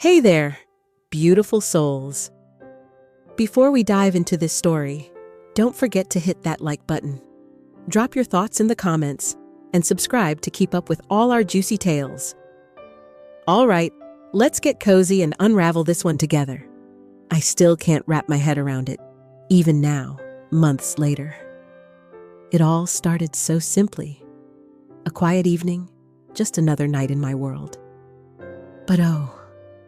Hey there, beautiful souls. Before we dive into this story, don't forget to hit that like button. Drop your thoughts in the comments and subscribe to keep up with all our juicy tales. All right, let's get cozy and unravel this one together. I still can't wrap my head around it, even now, months later. It all started so simply. A quiet evening, just another night in my world. But oh,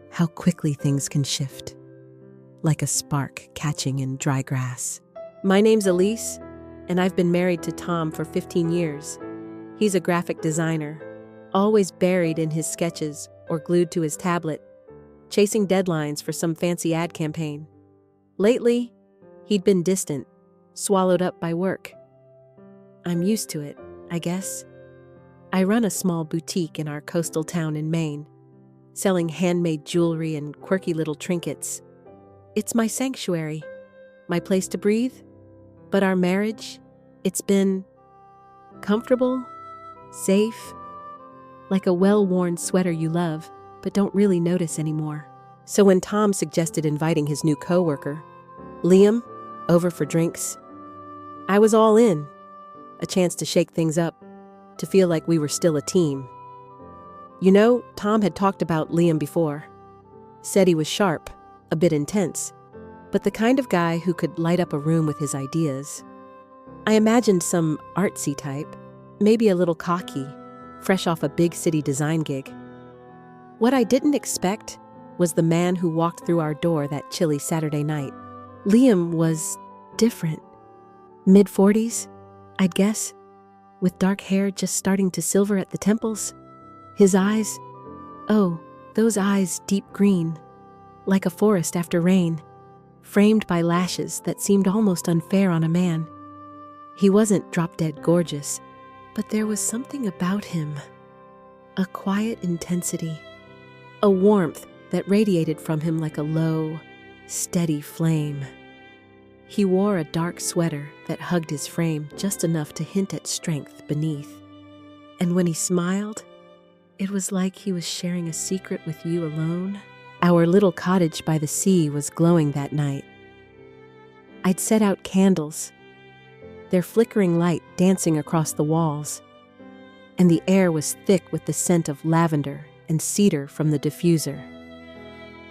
how quickly things can shift, like a spark catching in dry grass. My name's Elise, and I've been married to Tom for 15 years. He's a graphic designer, always buried in his sketches or glued to his tablet, chasing deadlines for some fancy ad campaign. Lately, he'd been distant, swallowed up by work. I'm used to it, I guess. I run a small boutique in our coastal town in Maine, selling handmade jewelry and quirky little trinkets. It's my sanctuary, my place to breathe. But our marriage, it's been comfortable, safe, like a well-worn sweater you love, but don't really notice anymore. So when Tom suggested inviting his new coworker, Liam, over for drinks, I was all in. A chance to shake things up, to feel like we were still a team. You know, Tom had talked about Liam before. Said he was sharp, a bit intense, but the kind of guy who could light up a room with his ideas. I imagined some artsy type, maybe a little cocky, fresh off a big city design gig. What I didn't expect was the man who walked through our door that chilly Saturday night. Liam was different. Mid-40s, I'd guess, with dark hair just starting to silver at the temples. His eyes, oh, those eyes deep green, like a forest after rain, framed by lashes that seemed almost unfair on a man. He wasn't drop-dead gorgeous, but there was something about him, a quiet intensity, a warmth that radiated from him like a low, steady flame. He wore a dark sweater that hugged his frame just enough to hint at strength beneath. And when he smiled, it was like he was sharing a secret with you alone. Our little cottage by the sea was glowing that night. I'd set out candles, their flickering light dancing across the walls, and the air was thick with the scent of lavender and cedar from the diffuser.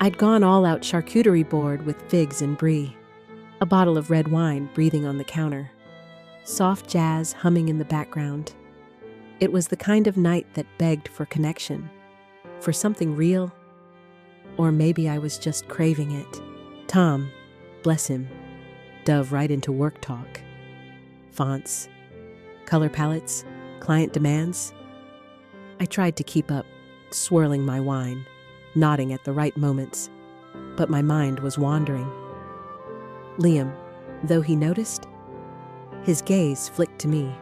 I'd gone all-out charcuterie board with figs and brie, a bottle of red wine breathing on the counter, soft jazz humming in the background. It was the kind of night that begged for connection, for something real, or maybe I was just craving it. Tom, bless him, dove right into work talk. Fonts, color palettes, client demands. I tried to keep up, swirling my wine, nodding at the right moments, but my mind was wandering. Liam, though he noticed, his gaze flicked to me,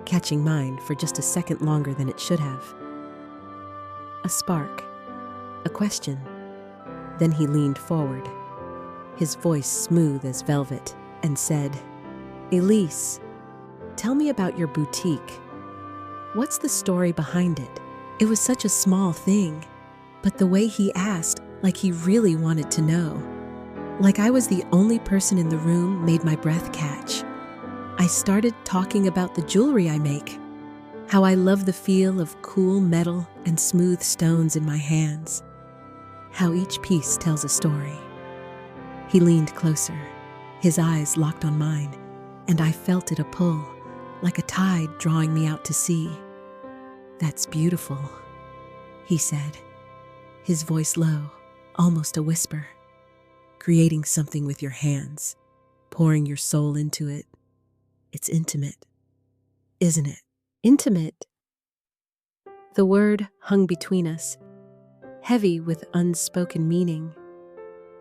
catching mine for just a second longer than it should have. A spark, a question. Then he leaned forward, his voice smooth as velvet, and said, "Elise, tell me about your boutique. What's the story behind it?" It was such a small thing, but the way he asked, like he really wanted to know, like I was the only person in the room, made my breath catch. I started talking about the jewelry I make, how I love the feel of cool metal and smooth stones in my hands, how each piece tells a story. He leaned closer, his eyes locked on mine, and I felt it a pull, like a tide drawing me out to sea. "That's beautiful," he said, his voice low, almost a whisper. "Creating something with your hands, pouring your soul into it. It's intimate, isn't it?" Intimate. The word hung between us, heavy with unspoken meaning.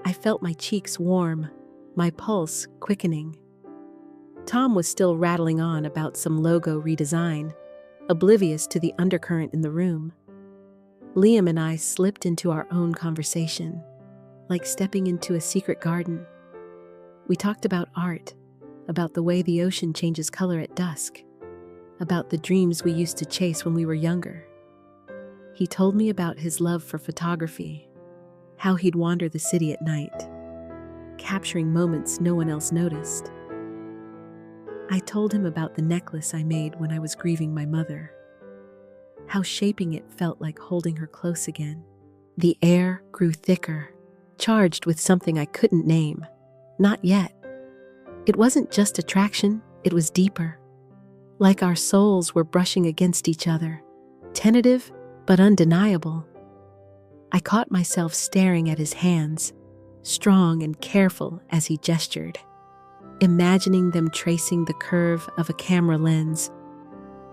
I felt my cheeks warm, my pulse quickening. Tom was still rattling on about some logo redesign, oblivious to the undercurrent in the room. Liam and I slipped into our own conversation, like stepping into a secret garden. We talked about art, about the way the ocean changes color at dusk, about the dreams we used to chase when we were younger. He told me about his love for photography, how he'd wander the city at night, capturing moments no one else noticed. I told him about the necklace I made when I was grieving my mother, how shaping it felt like holding her close again. The air grew thicker, charged with something I couldn't name. Not yet. It wasn't just attraction, it was deeper. Like our souls were brushing against each other, tentative but undeniable. I caught myself staring at his hands, strong and careful as he gestured, imagining them tracing the curve of a camera lens,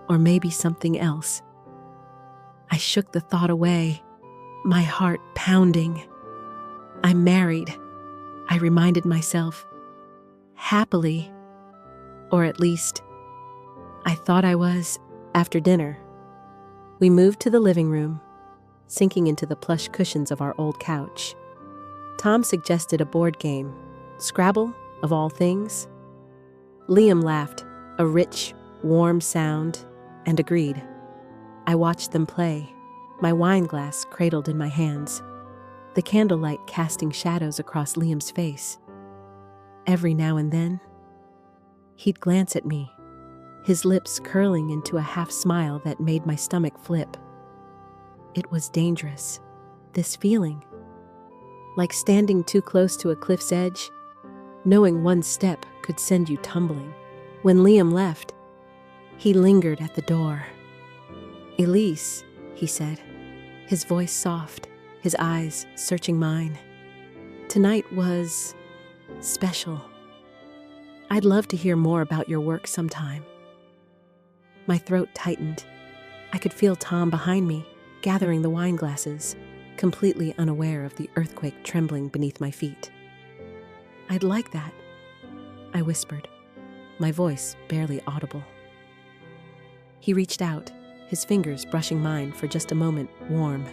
or maybe something else. I shook the thought away, my heart pounding. I'm married, I reminded myself. Happily, or at least, I thought I was. After dinner, we moved to the living room, sinking into the plush cushions of our old couch. Tom suggested a board game, Scrabble, of all things. Liam laughed, a rich, warm sound, and agreed. I watched them play, my wine glass cradled in my hands, the candlelight casting shadows across Liam's face. Every now and then, he'd glance at me, his lips curling into a half-smile that made my stomach flip. It was dangerous, this feeling. Like standing too close to a cliff's edge, knowing one step could send you tumbling. When Liam left, he lingered at the door. "Elise," he said, his voice soft, his eyes searching mine. "Tonight was special. I'd love to hear more about your work sometime." My throat tightened. I could feel Tom behind me, gathering the wine glasses, completely unaware of the earthquake trembling beneath my feet. "I'd like that," I whispered, my voice barely audible. He reached out, his fingers brushing mine for just a moment, warm,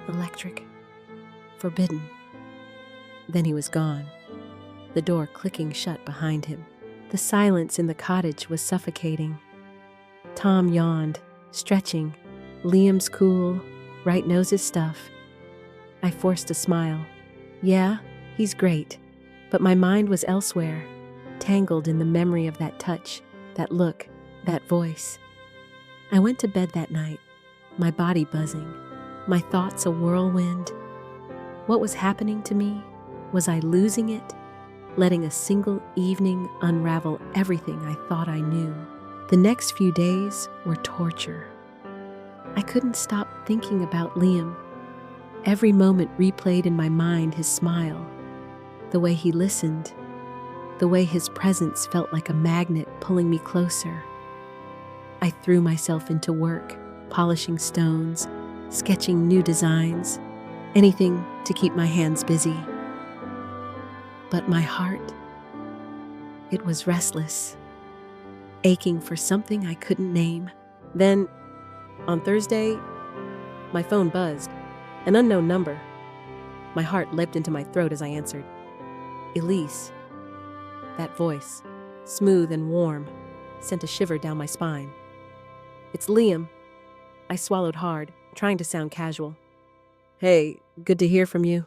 electric, forbidden. Then he was gone, the door clicking shut behind him. The silence in the cottage was suffocating. Tom yawned, stretching. Liam's cool, right knows his stuff. I forced a smile. Yeah, he's great, but my mind was elsewhere, tangled in the memory of that touch, that look, that voice. I went to bed that night, my body buzzing, my thoughts a whirlwind. What was happening to me? Was I losing it? Letting a single evening unravel everything I thought I knew. The next few days were torture. I couldn't stop thinking about Liam. Every moment replayed in my mind his smile, the way he listened, the way his presence felt like a magnet pulling me closer. I threw myself into work, polishing stones, sketching new designs, anything to keep my hands busy. But my heart, it was restless, aching for something I couldn't name. Then, on Thursday, my phone buzzed, an unknown number. My heart leapt into my throat as I answered. Elise. That voice, smooth and warm, sent a shiver down my spine. "It's Liam." I swallowed hard, trying to sound casual. "Hey, good to hear from you."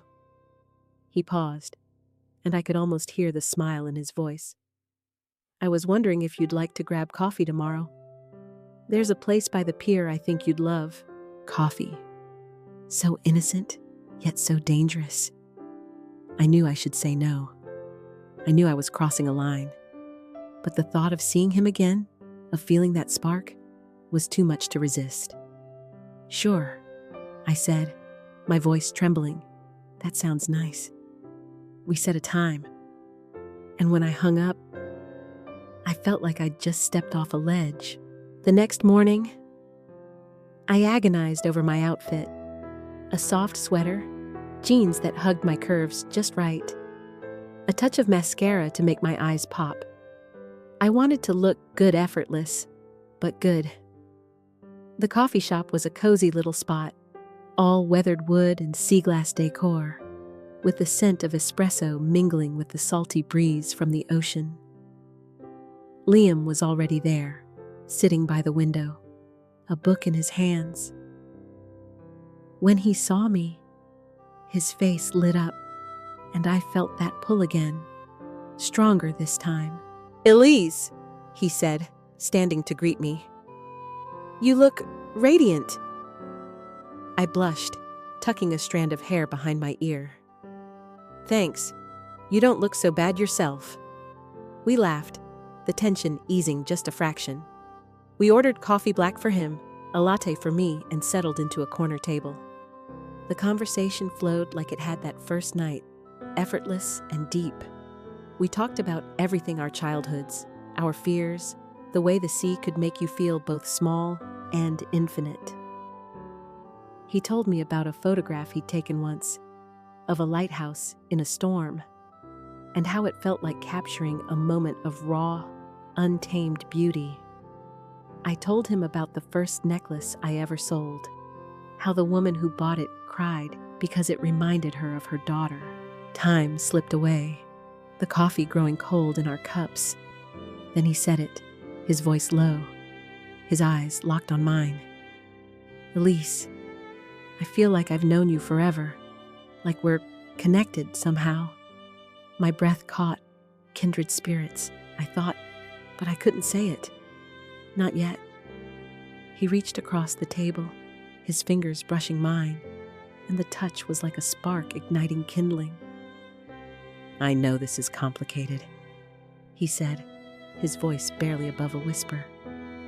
He paused, and I could almost hear the smile in his voice. "I was wondering if you'd like to grab coffee tomorrow. There's a place by the pier I think you'd love." Coffee. So innocent, yet so dangerous. I knew I should say no. I knew I was crossing a line. But the thought of seeing him again, of feeling that spark, was too much to resist. "Sure," I said, my voice trembling. "That sounds nice." We set a time, and when I hung up, I felt like I'd just stepped off a ledge. The next morning, I agonized over my outfit. A soft sweater, jeans that hugged my curves just right, a touch of mascara to make my eyes pop. I wanted to look good, effortless, but good. The coffee shop was a cozy little spot, all weathered wood and sea glass decor, with the scent of espresso mingling with the salty breeze from the ocean. Liam was already there, sitting by the window, a book in his hands. When he saw me, His face lit up, and I felt that pull again, stronger this time. "Elise," he said, standing to greet me. "You look radiant." I blushed, tucking a strand of hair behind my ear. "Thanks. You don't look so bad yourself." We laughed, the tension easing just a fraction. We ordered coffee black for him, a latte for me, and settled into a corner table. The conversation flowed like it had that first night, effortless and deep. We talked about everything: our childhoods, our fears, the way the sea could make you feel both small and infinite. He told me about a photograph he'd taken once, of a lighthouse in a storm, and how it felt like capturing a moment of raw, untamed beauty. I told him about the first necklace I ever sold, how the woman who bought it cried because it reminded her of her daughter. Time slipped away, the coffee growing cold in our cups. Then he said it, his voice low, his eyes locked on mine. "Elise, I feel like I've known you forever, like we're connected somehow." My breath caught. Kindred spirits, I thought, but I couldn't say it. Not yet. He reached across the table, his fingers brushing mine, and the touch was like a spark igniting kindling. "I know this is complicated," he said, his voice barely above a whisper,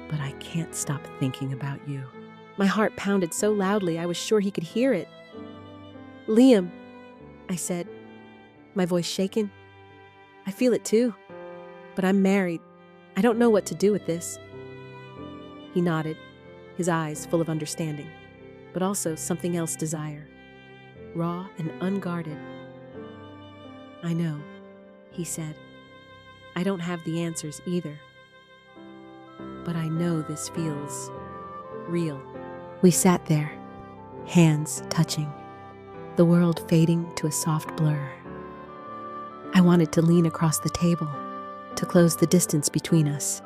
"but I can't stop thinking about you." My heart pounded so loudly I was sure he could hear it. "Liam," I said, my voice shaken. "I feel it too, but I'm married. I don't know what to do with this." He nodded, his eyes full of understanding, but also something else: desire, raw and unguarded. "I know," he said. "I don't have the answers either, but I know this feels real." We sat there, hands touching, the world fading to a soft blur. I wanted to lean across the table, to close the distance between us,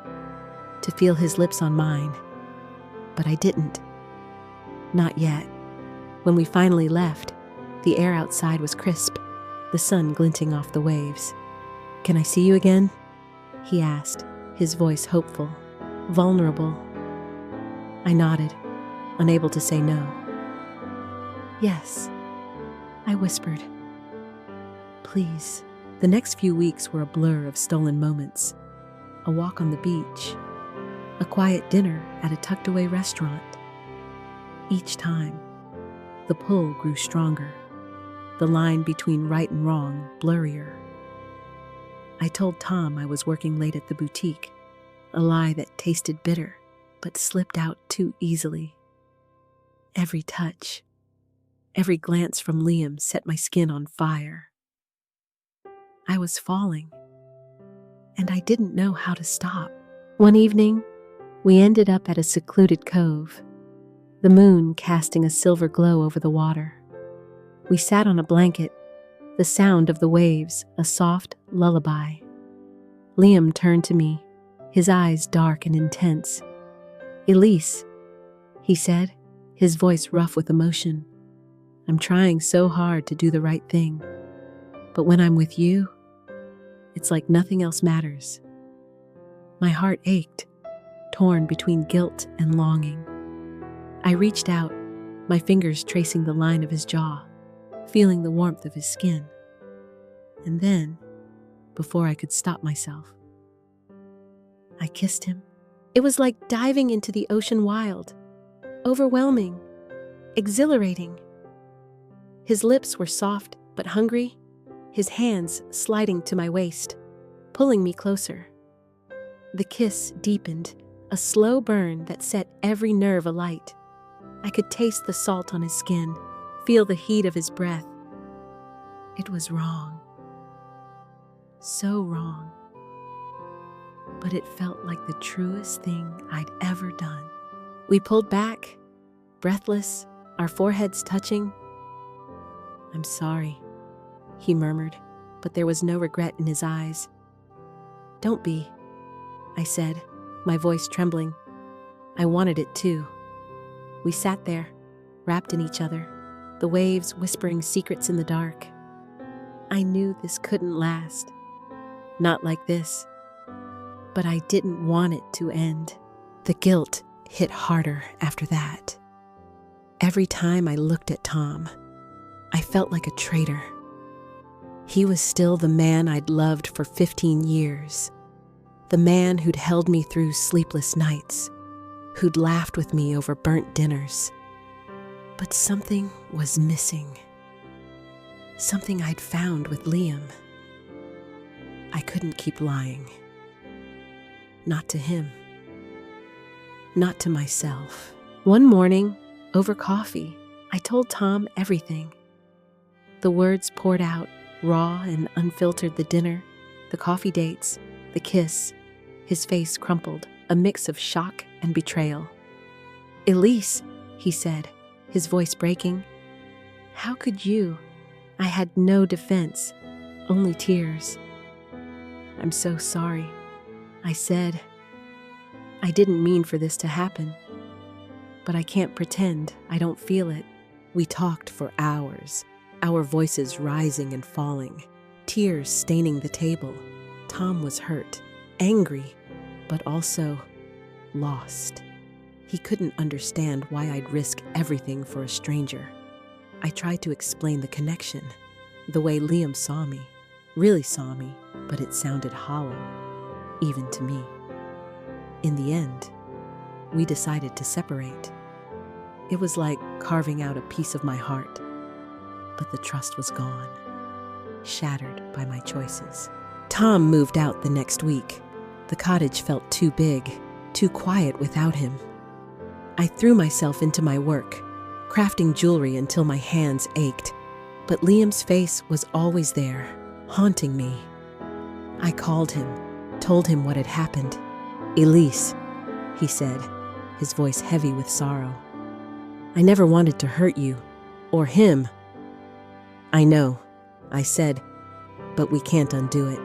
to feel his lips on mine, but I didn't. Not yet. When we finally left, the air outside was crisp, the sun glinting off the waves. "Can I see you again?" he asked, his voice hopeful, vulnerable. I nodded, unable to say no. "Yes," I whispered. "Please." The next few weeks were a blur of stolen moments. A walk on the beach, a quiet dinner at a tucked-away restaurant. Each time, the pull grew stronger, the line between right and wrong blurrier. I told Tom I was working late at the boutique, a lie that tasted bitter but slipped out too easily. Every touch, every glance from Liam set my skin on fire. I was falling, and I didn't know how to stop. One evening, we ended up at a secluded cove, the moon casting a silver glow over the water. We sat on a blanket, the sound of the waves a soft lullaby. Liam turned to me, his eyes dark and intense. "Elise," he said, his voice rough with emotion. "I'm trying so hard to do the right thing, but when I'm with you, it's like nothing else matters." My heart ached, torn between guilt and longing. I reached out, my fingers tracing the line of his jaw, feeling the warmth of his skin. And then, before I could stop myself, I kissed him. It was like diving into the ocean wild, overwhelming, exhilarating. His lips were soft but hungry, his hands sliding to my waist, pulling me closer. The kiss deepened, a slow burn that set every nerve alight. I could taste the salt on his skin, feel the heat of his breath. It was wrong. So wrong. But it felt like the truest thing I'd ever done. We pulled back, breathless, our foreheads touching. "I'm sorry," he murmured, but there was no regret in his eyes. "Don't be," I said, my voice trembling. I wanted it too. We sat there, wrapped in each other, the waves whispering secrets in the dark. I knew this couldn't last. Not like this. But I didn't want it to end. The guilt hit harder after that. Every time I looked at Tom, I felt like a traitor. He was still the man I'd loved for 15 years. The man who'd held me through sleepless nights, who'd laughed with me over burnt dinners. But something was missing. Something I'd found with Liam. I couldn't keep lying. Not to him. Not to myself. One morning, over coffee, I told Tom everything. The words poured out, raw and unfiltered: the dinner, the coffee dates, the kiss. His face crumpled, a mix of shock and betrayal. "Elise," he said, his voice breaking. "How could you?" I had no defense, only tears. "I'm so sorry," I said. "I didn't mean for this to happen. But I can't pretend I don't feel it." We talked for hours, our voices rising and falling, tears staining the table. Tom was hurt, angry, but also lost. He couldn't understand why I'd risk everything for a stranger. I tried to explain the connection, the way Liam saw me, really saw me, but it sounded hollow, even to me. In the end, we decided to separate. It was like carving out a piece of my heart, but the trust was gone, shattered by my choices. Tom moved out the next week. The cottage felt too big, too quiet without him. I threw myself into my work, crafting jewelry until my hands ached, but Liam's face was always there, haunting me. I called him, told him what had happened. "Elise," he said, his voice heavy with sorrow. "I never wanted to hurt you, or him." "I know," I said, "but we can't undo it."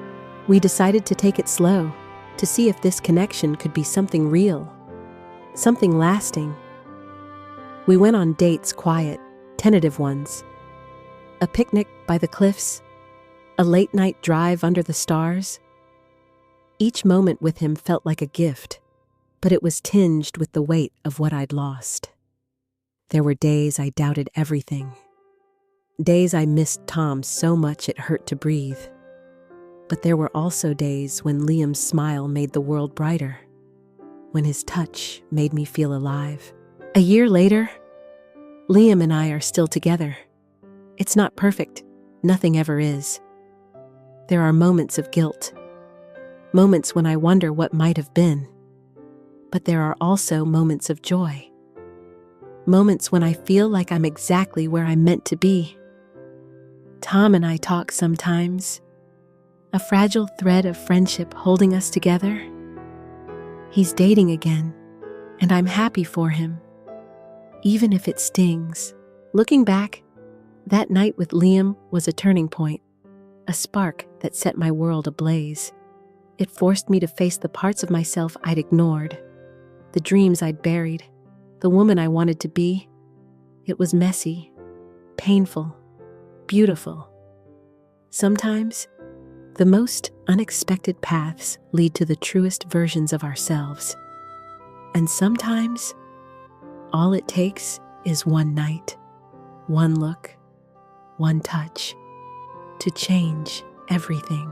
We decided to take it slow, to see if this connection could be something real, something lasting. We went on dates, quiet, tentative ones. A picnic by the cliffs, a late-night drive under the stars. Each moment with him felt like a gift, but it was tinged with the weight of what I'd lost. There were days I doubted everything. Days I missed Tom so much it hurt to breathe. But there were also days when Liam's smile made the world brighter, when his touch made me feel alive. A year later, Liam and I are still together. It's not perfect. Nothing ever is. There are moments of guilt, moments when I wonder what might have been. But there are also moments of joy. Moments when I feel like I'm exactly where I'm meant to be. Tom and I talk sometimes, a fragile thread of friendship holding us together. He's dating again, and I'm happy for him, even if it stings. Looking back, that night with Liam was a turning point, a spark that set my world ablaze. It forced me to face the parts of myself I'd ignored, the dreams I'd buried, the woman I wanted to be. It was messy, painful, beautiful. Sometimes, the most unexpected paths lead to the truest versions of ourselves. And sometimes, all it takes is one night, one look, one touch, to change everything.